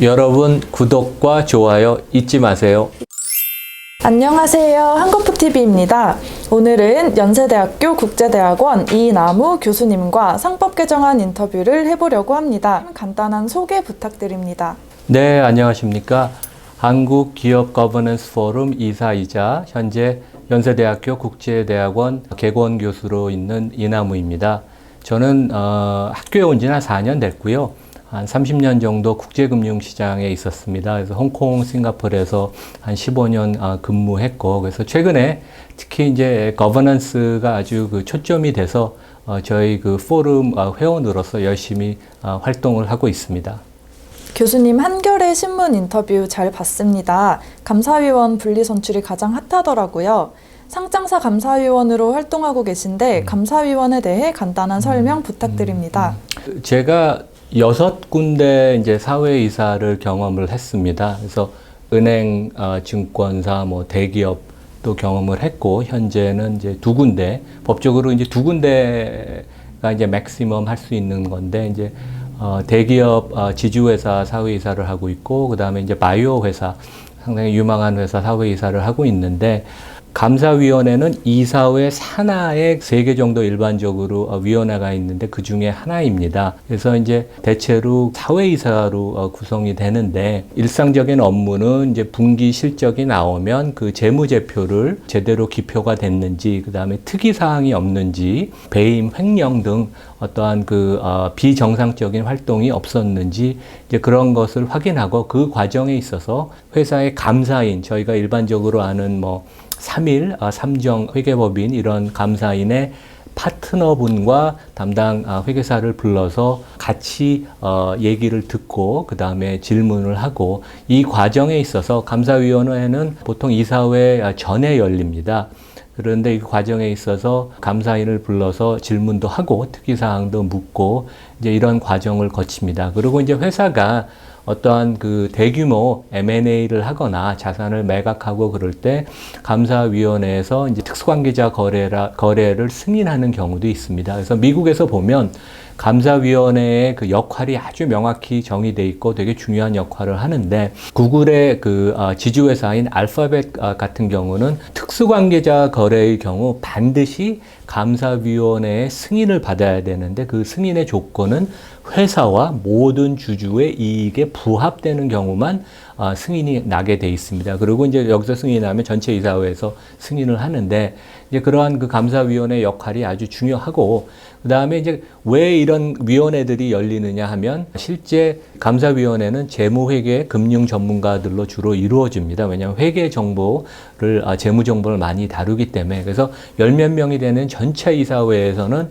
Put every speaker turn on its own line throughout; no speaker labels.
여러분 구독과 좋아요 잊지 마세요.
안녕하세요. 한국푸TV입니다. 오늘은 연세대학교 국제대학원 이나무 교수님과 상법 개정안 인터뷰를 해보려고 합니다. 간단한 소개 부탁드립니다.
네, 안녕하십니까. 한국기업거버넌스 포럼 이사이자 현재 연세대학교 국제대학원 개건 교수로 있는 이나무입니다. 저는 학교에 온 지는 한 4년 됐고요. 한 30년 정도 국제금융시장에 있었습니다. 그래서 홍콩, 싱가포르에서 한 15년 근무했고, 그래서 최근에 특히 이제 거버넌스가 아주 초점이 돼서 저희 포럼 회원으로서 열심히 활동을 하고 있습니다.
교수님 한겨레 신문 인터뷰 잘 봤습니다. 감사위원 분리 선출이 가장 핫하더라고요. 상장사 감사위원으로 활동하고 계신데 감사위원에 대해 간단한 설명 부탁드립니다.
제가 6군데 이제 사회이사를 경험을 했습니다. 그래서 은행, 증권사, 대기업도 경험을 했고, 현재는 이제 2군데, 법적으로 이제 2군데가 이제 맥시멈 할 수 있는 건데, 이제 대기업 지주회사 사회이사를 하고 있고, 그 다음에 이제 바이오 회사, 상당히 유망한 회사 사회이사를 하고 있는데, 감사위원회는 이사회 산하에 3개 정도 일반적으로 위원회가 있는데 그 중에 하나입니다. 그래서 이제 대체로 사회이사로 구성이 되는데, 일상적인 업무는 이제 분기 실적이 나오면 그 재무제표를 제대로 기표가 됐는지, 그 다음에 특이사항이 없는지, 배임, 횡령 등 어떠한 비정상적인 활동이 없었는지, 이제 그런 것을 확인하고, 그 과정에 있어서 회사의 감사인, 저희가 일반적으로 아는 3일, 삼정 회계법인 이런 감사인의 파트너분과 담당 회계사를 불러서 같이 얘기를 듣고 그 다음에 질문을 하고, 이 과정에 있어서 감사위원회는 보통 이사회 전에 열립니다. 그런데 이 과정에 있어서 감사인을 불러서 질문도 하고 특이사항도 묻고 이제 이런 과정을 거칩니다. 그리고 이제 회사가 어떠한 대규모 M&A를 하거나 자산을 매각하고 그럴 때 감사위원회에서 이제 특수관계자 거래를 승인하는 경우도 있습니다. 그래서 미국에서 보면 감사위원회의 역할이 아주 명확히 정의되어 있고 되게 중요한 역할을 하는데, 구글의 지주회사인 알파벳 같은 경우는 특수관계자 거래의 경우 반드시 감사위원회의 승인을 받아야 되는데, 그 승인의 조건은 회사와 모든 주주의 이익에 부합되는 경우만 승인이 나게 돼 있습니다. 그리고 이제 여기서 승인하면 전체 이사회에서 승인을 하는데, 이제 그러한 감사위원회 역할이 아주 중요하고, 그 다음에 이제 왜 이런 위원회들이 열리느냐 하면, 실제 감사위원회는 재무회계, 금융 전문가들로 주로 이루어집니다. 왜냐하면 회계 정보를, 재무 정보를 많이 다루기 때문에. 그래서 10몇 명이 되는 전체 이사회에서는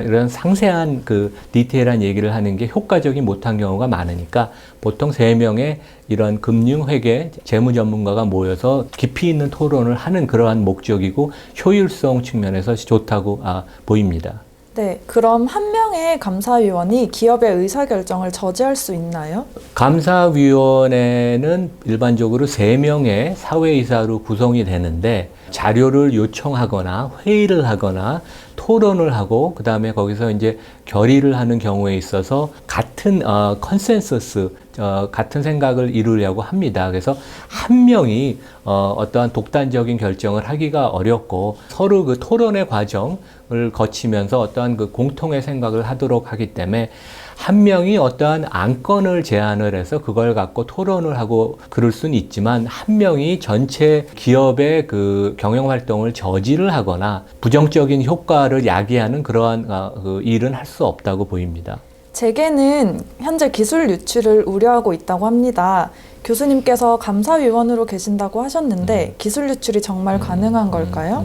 이런 상세한 디테일한 얘기를 하는 게 효과적이 못한 경우가 많으니까, 보통 3명의 이런 금융회계, 재무 전문가가 모여서 깊이 있는 토론을 하는 그러한 목적이고, 효율성 측면에서 좋다고 보입니다.
네, 그럼 한 명의 감사위원이 기업의 의사결정을 저지할 수 있나요?
감사위원회는 일반적으로 3명의 사회이사로 구성이 되는데, 자료를 요청하거나 회의를 하거나 토론을 하고 그 다음에 거기서 이제 결의를 하는 경우에 있어서 같은 컨센서스, 같은 생각을 이루려고 합니다. 그래서 한 명이 어떠한 독단적인 결정을 하기가 어렵고, 서로 토론의 과정을 거치면서 어떠한 공통의 생각을 하도록 하기 때문에, 한 명이 어떠한 안건을 제안을 해서 그걸 갖고 토론을 하고 그럴 수는 있지만, 한 명이 전체 기업의 경영 활동을 저지를 하거나 부정적인 효과를 야기하는 그러한 일은 할 수 없다고 보입니다.
재계는 현재 기술 유출을 우려하고 있다고 합니다. 교수님께서 감사위원으로 계신다고 하셨는데 기술 유출이 정말 가능한 걸까요?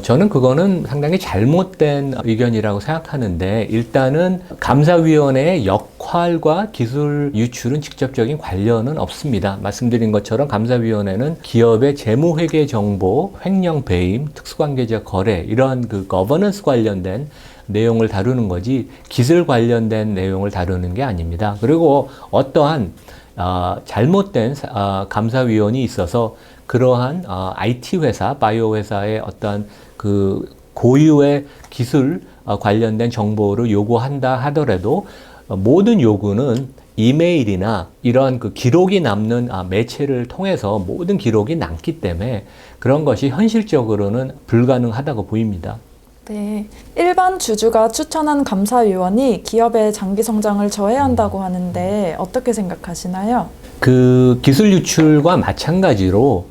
저는 그거는 상당히 잘못된 의견이라고 생각하는데, 일단은 감사위원회의 역할과 기술 유출은 직접적인 관련은 없습니다. 말씀드린 것처럼 감사위원회는 기업의 재무회계 정보, 횡령 배임, 특수관계자 거래 이런 거버넌스 관련된 내용을 다루는 거지, 기술 관련된 내용을 다루는 게 아닙니다. 그리고 어떠한 잘못된 감사위원이 있어서 그러한 IT 회사, 바이오 회사의 어떤 고유의 기술 관련된 정보를 요구한다 하더라도 모든 요구는 이메일이나 이런 그 기록이 남는 매체를 통해서 모든 기록이 남기 때문에 그런 것이 현실적으로는 불가능하다고 보입니다.
네, 일반 주주가 추천한 감사위원이 기업의 장기 성장을 저해한다고 하는데 어떻게 생각하시나요?
그 기술 유출과 마찬가지로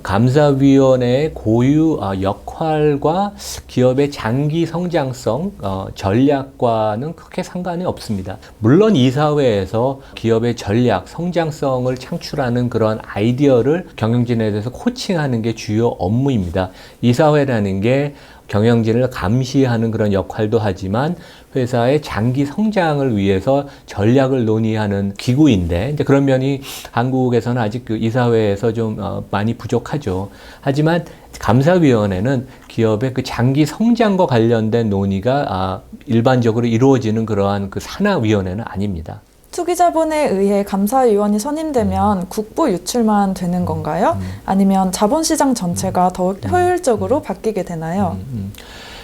감사위원회의 고유 역할과 기업의 장기 성장성 전략과는 크게 상관이 없습니다. 물론 이사회에서 기업의 전략, 성장성을 창출하는 그런 아이디어를 경영진에 대해서 코칭하는 게 주요 업무입니다. 이사회라는 게 경영진을 감시하는 그런 역할도 하지만 회사의 장기 성장을 위해서 전략을 논의하는 기구인데 이제 그런 면이 한국에서는 아직 그 이사회에서 좀 많이 부족하죠. 하지만 감사위원회는 기업의 그 장기 성장과 관련된 논의가 일반적으로 이루어지는 그러한 그 산하위원회는 아닙니다.
투기자본에 의해 감사위원이 선임되면 국부 유출만 되는 건가요? 아니면 자본시장 전체가 더 효율적으로 바뀌게 되나요?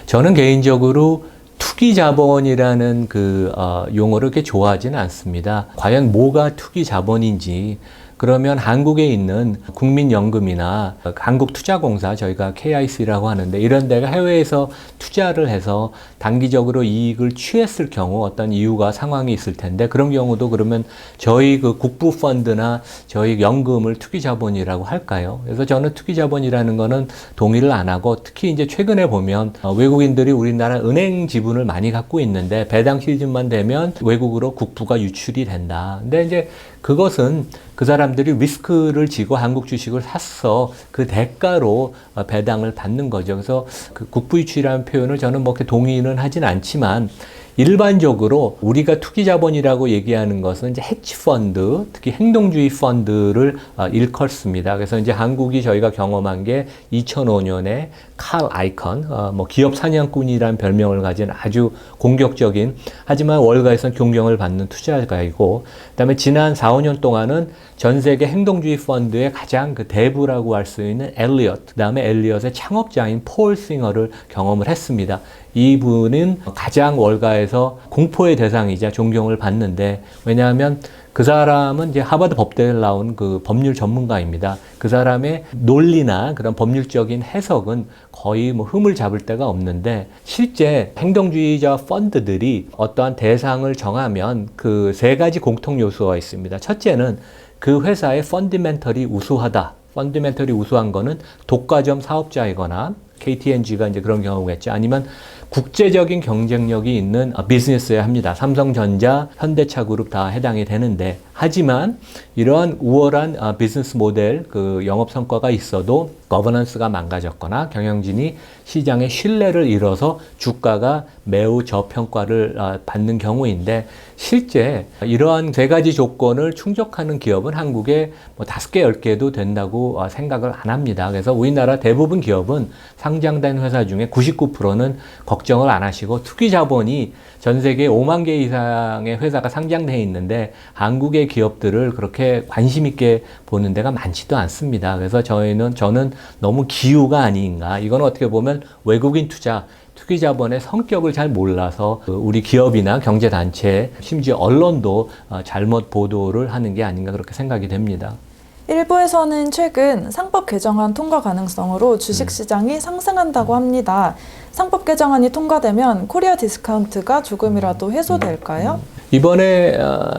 저는 개인적으로 투기자본이라는 그 용어를 그렇게 좋아하지는 않습니다. 과연 뭐가 투기자본인지 그러면 한국에 있는 국민연금이나 한국투자공사, 저희가 KIC라고 하는데 이런 데가 해외에서 투자를 해서 단기적으로 이익을 취했을 경우 어떤 이유가 상황이 있을 텐데 그런 경우도 그러면 저희 그 국부펀드나 저희 연금을 투기자본이라고 할까요? 그래서 저는 투기자본이라는 거는 동의를 안 하고 특히 이제 최근에 보면 외국인들이 우리나라 은행 지분을 많이 갖고 있는데 배당 시즌만 되면 외국으로 국부가 유출이 된다. 근데 이제 그것은 그 사람들이 리스크를 지고 한국 주식을 샀어. 그 대가로 배당을 받는 거죠. 그래서 그 국부 유출이라는 표현을 저는 뭐 그렇게 동의는 하진 않지만 일반적으로 우리가 투기자본이라고 얘기하는 것은 이제 해치펀드, 특히 행동주의 펀드를 일컫습니다. 그래서 이제 한국이 저희가 경험한 게 2005년에 칼 아이컨, 뭐 기업 사냥꾼이라는 별명을 가진 아주 공격적인 하지만 월가에서는 존경을 받는 투자가이고, 그다음에 지난 4, 5년 동안은 전 세계 행동주의 펀드의 가장 그 대부라고 할 수 있는 엘리엇, 그다음에 엘리엇의 창업자인 폴 싱어를 경험을 했습니다. 이분은 가장 월가에서 공포의 대상이자 존경을 받는데, 왜냐하면 그 사람은 이제 하버드 법대를 나온 그 법률 전문가입니다. 그 사람의 논리나 그런 법률적인 해석은 거의 뭐 흠을 잡을 데가 없는데, 실제 행동주의자 펀드들이 어떠한 대상을 정하면 그 세 가지 공통 요소가 있습니다. 첫째는 그 회사의 펀디멘털이 우수하다. 펀디멘털이 우수한 거는 독과점 사업자이거나 KTNG가 이제 그런 경우겠죠. 아니면 국제적인 경쟁력이 있는 비즈니스여야 합니다. 삼성전자, 현대차 그룹 다 해당이 되는데, 하지만 이러한 우월한 비즈니스 모델, 그 영업 성과가 있어도 거버넌스가 망가졌거나 경영진이 시장의 신뢰를 잃어서 주가가 매우 저평가를 받는 경우인데, 실제 이러한 세 가지 조건을 충족하는 기업은 한국에 뭐 5개, 10개도 된다고 생각을 안 합니다. 그래서 우리나라 대부분 기업은 상장된 회사 중에 99%는 걱정을 안 하시고, 투기자본이 전 세계 5만 개 이상의 회사가 상장되어 있는데 한국의 기업들을 그렇게 관심 있게 보는 데가 많지도 않습니다. 그래서 저는 너무 기우가 아닌가. 이건 어떻게 보면 외국인 투기자본의 성격을 잘 몰라서 우리 기업이나 경제단체, 심지어 언론도 잘못 보도를 하는 게 아닌가 그렇게 생각이 됩니다.
일부에서는 최근 상법 개정안 통과 가능성으로 주식시장이 상승한다고 합니다. 상법 개정안이 통과되면 코리아 디스카운트가 조금이라도 해소될까요?
이번에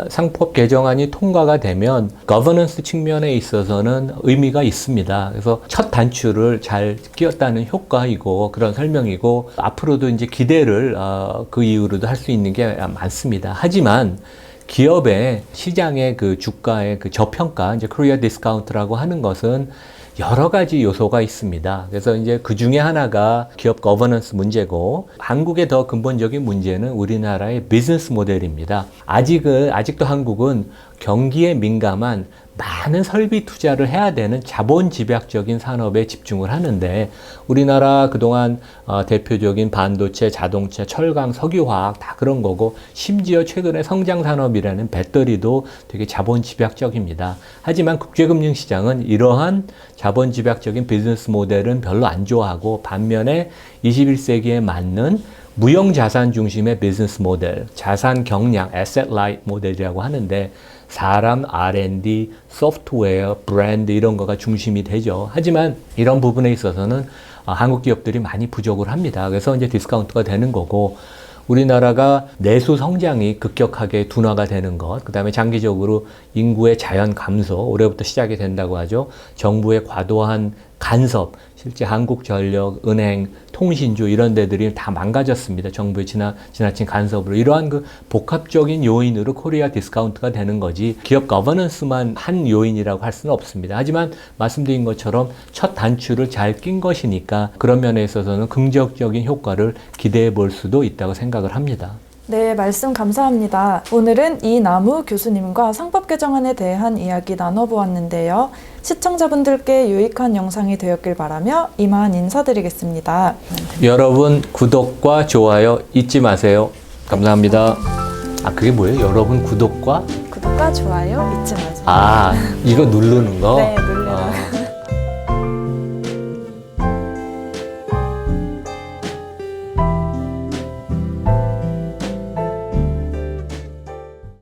상법 개정안이 통과가 되면 거버넌스 측면에 있어서는 의미가 있습니다. 그래서 첫 단추를 잘 끼웠다는 효과이고 그런 설명이고, 앞으로도 이제 기대를 그 이후로도 할 수 있는 게 많습니다. 하지만 기업의 시장의 그 주가의 그 저평가, 이제 코리아 디스카운트라고 하는 것은 여러 가지 요소가 있습니다. 그래서 이제 그 중에 하나가 기업 거버넌스 문제고, 한국의 더 근본적인 문제는 우리나라의 비즈니스 모델입니다. 아직도 한국은 경기에 민감한 많은 설비 투자를 해야 되는 자본 집약적인 산업에 집중을 하는데, 우리나라 그동안 대표적인 반도체, 자동차, 철강, 석유화학 다 그런 거고, 심지어 최근에 성장 산업이라는 배터리도 되게 자본 집약적입니다. 하지만 국제금융시장은 이러한 자본 집약적인 비즈니스 모델은 별로 안 좋아하고, 반면에 21세기에 맞는 무형 자산 중심의 비즈니스 모델, 자산 경량, asset light 모델이라고 하는데 사람, R&D, 소프트웨어, 브랜드 이런 거가 중심이 되죠. 하지만 이런 부분에 있어서는 한국 기업들이 많이 부족을 합니다. 그래서 이제 디스카운트가 되는 거고 우리나라가 내수 성장이 급격하게 둔화가 되는 것, 그 다음에 장기적으로 인구의 자연 감소, 올해부터 시작이 된다고 하죠. 정부의 과도한 간섭, 실제 한국전력, 은행, 통신주 이런 데들이 다 망가졌습니다. 정부의 지나친 간섭으로. 이러한 그 복합적인 요인으로 코리아 디스카운트가 되는 거지 기업 거버넌스만 한 요인이라고 할 수는 없습니다. 하지만 말씀드린 것처럼 첫 단추를 잘 낀 것이니까 그런 면에 있어서는 긍정적인 효과를 기대해 볼 수도 있다고 생각을 합니다.
네, 말씀 감사합니다. 오늘은 이나무 교수님과 상법 개정안에 대한 이야기 나눠보았는데요. 시청자분들께 유익한 영상이 되었길 바라며 이만 인사드리겠습니다.
여러분 구독과 좋아요 잊지 마세요. 감사합니다. 그게 뭐예요? 여러분 구독과
구독과 좋아요 잊지 마세요.
이거 누르는 거?
네, 눌러주세요.